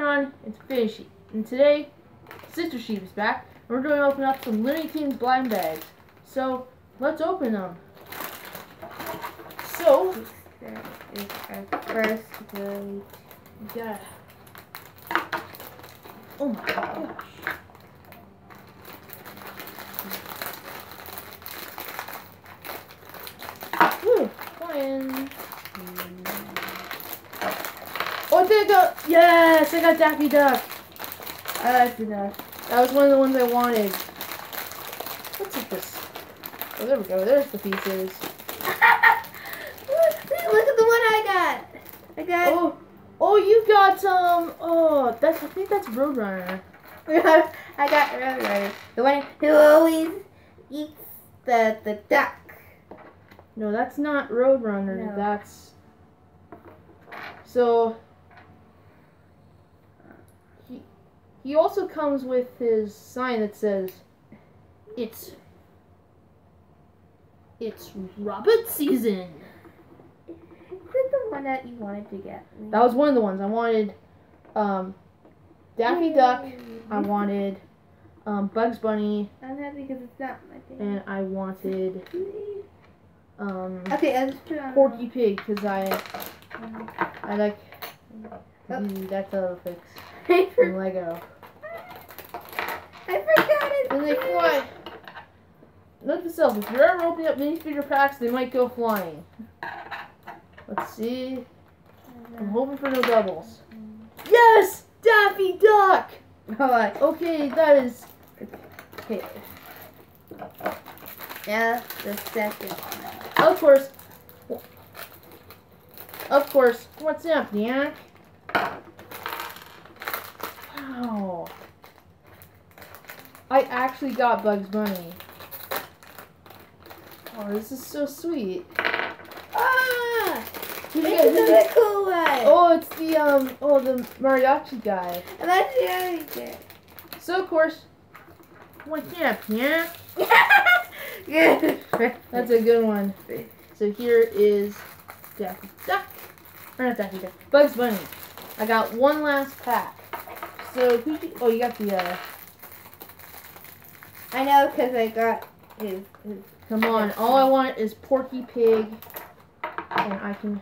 on? It's Fishy. And today, Sister Sheep is back. And we're going to open up some Looney Tunes blind bags. So, let's open them. So, That is our first grade. yeah. Oh my gosh. Woo, flying. Oh, there you go. Yes, I got Daffy Duck. I like that. That was one of the ones I wanted. What's with this? Oh, there we go. There's the pieces. Look at the one I got. Oh, you got some. Oh, I think that's Roadrunner. I got Roadrunner. The one who always eats the duck. No, that's not Roadrunner. No. That's. So. He also comes with his sign that says, It's Rabbit season. Is it the one that you wanted to get? That was one of the ones. I wanted Daffy Duck, I wanted Bugs Bunny, I'm happy because it's not my thing. and I wanted Okay, I'll just put it on. Porky Pig, because I like that's a fix from Lego. I forgot it. And they fly. Note to self, if you're ever opening up minifigure packs, they might go flying. Let's see. I'm hoping for no doubles. Yes! Daffy Duck! Okay, that is... Okay. Yeah, the second one. Of course. What's up, Yak? Wow. I actually got Bugs Bunny. Oh, this is so sweet. Ah! Who'd you This get? is a cool one. Oh, it's the mariachi guy. And that's the other thing. So, of course, what's up, Yak? Good. That's a good one. So here is Daffy Duck. Or not Daffy Duck. Bugs Bunny. I got one last pack. So oh, you got the I know because I got his. Come on. All I want is Porky Pig. And I can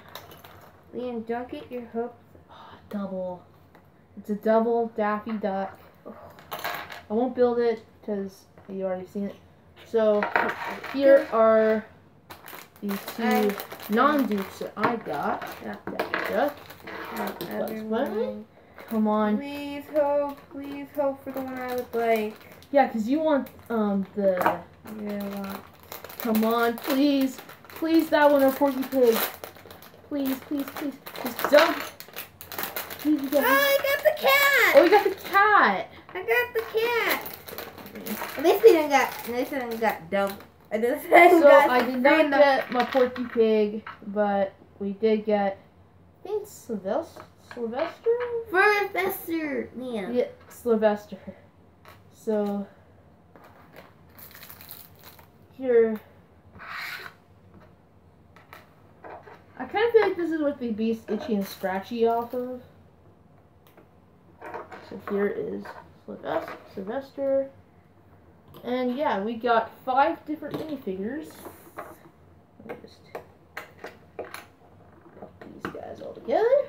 Liam, don't get your hopes. double. It's a double Daffy Duck. I won't build it because you already seen it. So here are the two non-dupes that I got. Daffy Duck. Bugs Bunny. Come on. Please hope for the one I would like. Yeah, because you want the. Yeah. Come on, please, that one or Porky Pig. Please, just don't. Please, you Oh, I got the cat. Oh, you got the cat. I got the cat. At least I didn't got double. So I did not get my Porky Pig, but we did get. I think Sylvester. Professor Liam. Yeah, Sylvester. So here, I kind of feel like this is what they base Itchy and Scratchy off of. So here is Sylvester. And yeah, we got 5 different minifigures. Let me just put these guys all together.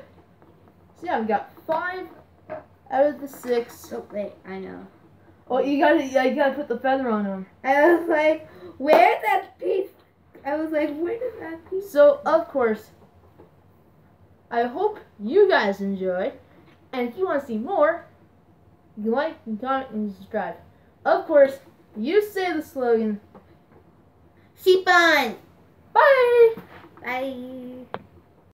So yeah, we got 5 out of the 6. Oh wait, I know. Oh, you gotta put the feather on them. I was like, where's that piece? I was like, where did that piece? So of course, I hope you guys enjoy. And if you want to see more, you can like, and comment, and subscribe. Of course, you say the slogan. Sheep on. Bye. Bye.